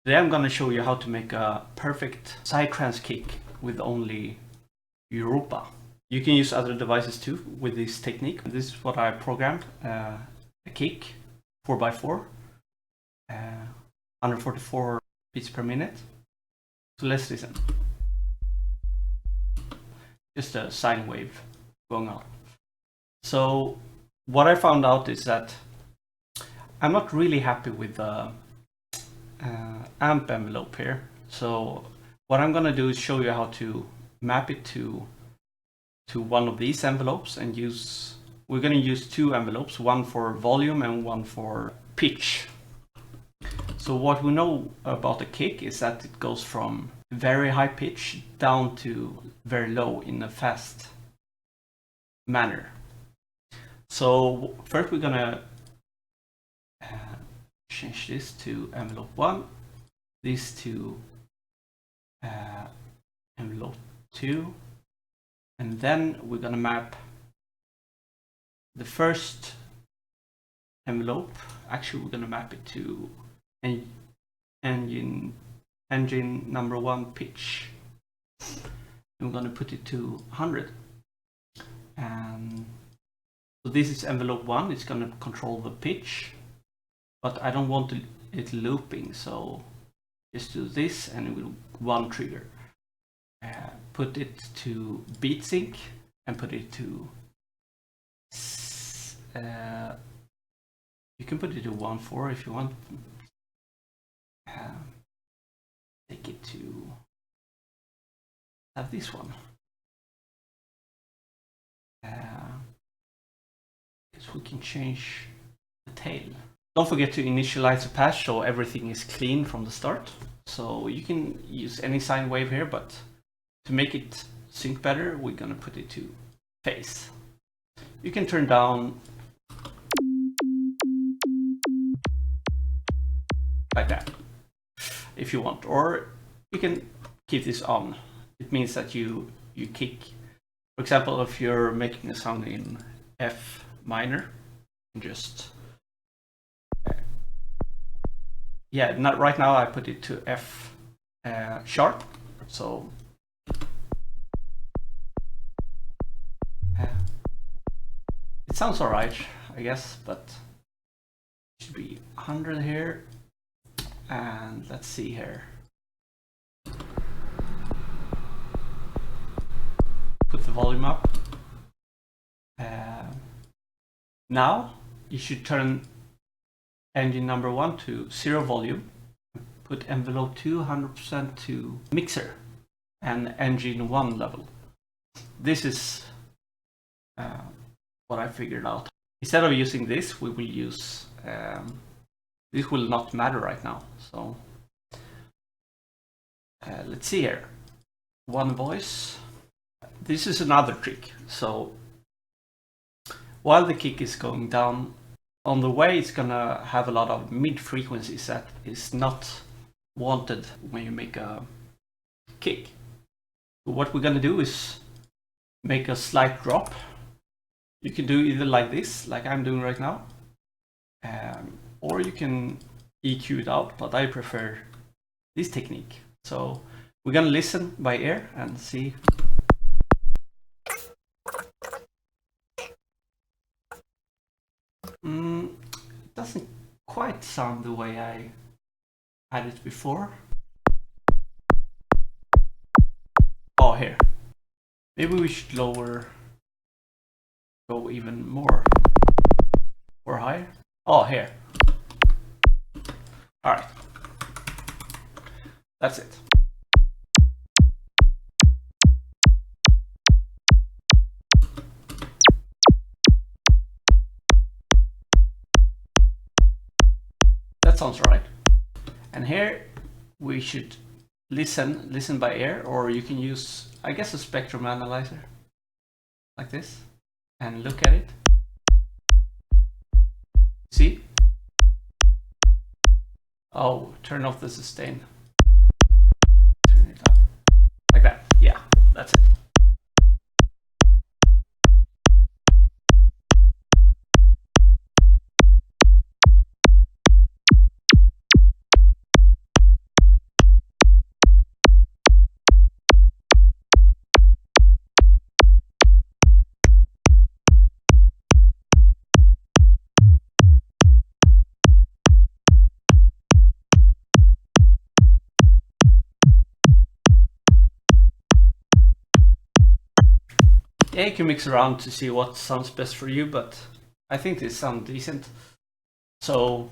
Today I'm gonna show you how to make a perfect Psytrance kick with only Europa. You can use other devices too with this technique. This is what I programmed, a kick 4x4, 144 beats per minute. So let's listen. Just a sine wave going on. So what I found out is that I'm not really happy with the amp envelope here. So what I'm gonna do is show you how to map it to one of these envelopes and we're gonna use two envelopes, one for volume and one for pitch. So what we know about the kick is that it goes from very high pitch down to very low in a fast manner. So first we're gonna change this to envelope 1, this to envelope 2, and then we're gonna map the first envelope. Actually, we're gonna map it to engine number 1 pitch. And we're gonna put it to 100. And so this is envelope 1. It's gonna control the pitch, but I don't want it looping, so just do this and it will one trigger. Put it to beat sync and put it to you can put it to 1/4 if you want. Take it to have this one. Because we can change the tail. Don't forget to initialize the patch so everything is clean from the start. So you can use any sine wave here, but to make it sync better, we're gonna put it to phase. You can turn down like that if you want, or you can keep this on. It means that you kick. For example, if you're making a sound in F minor, just yeah, not right now. I put it to F sharp, so it sounds alright, I guess, but it should be 100 here. And let's see here. Put the volume up. Now you should turn engine number 1 to 0 volume. Put envelope 2 100% to mixer and engine 1 level. This is what I figured out. Instead of using this, we will use this will not matter right now. So let's see here. One voice. This is another trick. So while the kick is going down, on the way it's gonna have a lot of mid frequencies that is not wanted when you make a kick. So what we're gonna do is make a slight drop. You can do either like this, like I'm doing right now, or you can EQ it out, but I prefer this technique. So we're gonna listen by ear and see. It doesn't quite sound the way I had it before. Oh, here. Maybe we should go even more or higher. Oh, here. All right. That's it. That sounds right. And here we should listen by ear, or you can use, I guess, a spectrum analyzer like this and look at it. See? Oh, turn off the sustain. Turn it up. Like that. Yeah, that's it. Yeah, you can mix around to see what sounds best for you, but I think this sounds decent. So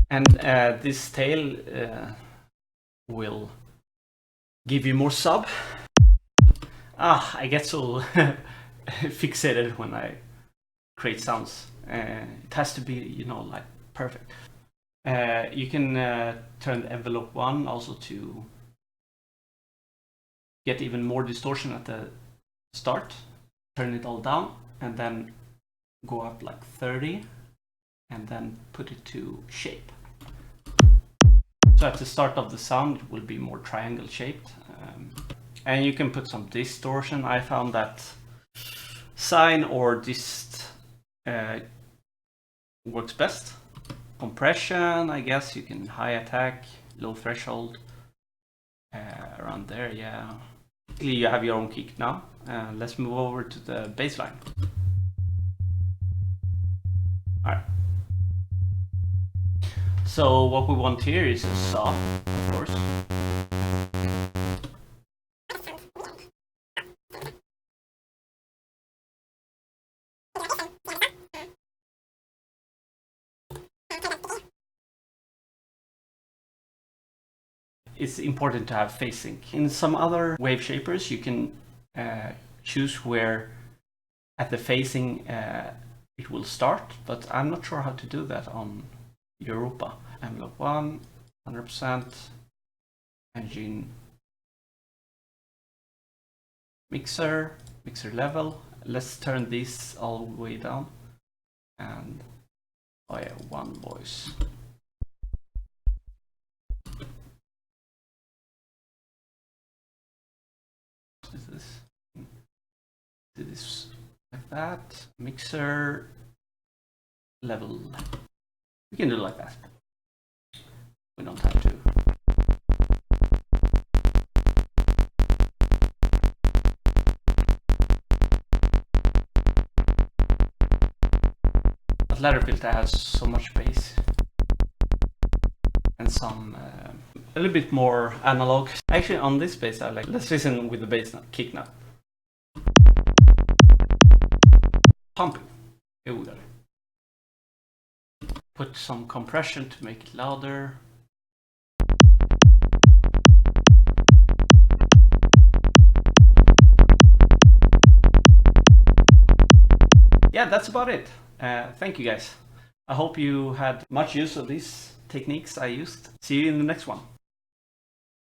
this tail will give you more sub. I get so fixated when I create sounds. It has to be, you know, like perfect. You can turn the envelope 1 also to get even more distortion at the start. Turn it all down and then go up like 30 and then put it to shape. So at the start of the sound it will be more triangle shaped. And you can put some distortion. I found that sine or dist works best. Compression, I guess you can high attack, low threshold, around there, yeah. You have your own kick now. Let's move over to the bass line. Alright. So what we want here is a saw, of course. It's important to have phase sync. In some other wave shapers, you can choose where at the phasing it will start, but I'm not sure how to do that on Europa. Envelope 1, 100%, engine, mixer level. Let's turn this all the way down, and oh yeah, one voice. Is this? Do this like that. Mixer level. We can do it like that. We don't have to. But ladder filter has so much bass and some a little bit more analog. Actually, on this bass, I like. Let's listen with the bass now, kick now. Pumping. Here we go. Put some compression to make it louder. Yeah, that's about it. Thank you guys. I hope you had much use of these techniques I used. See you in the next one.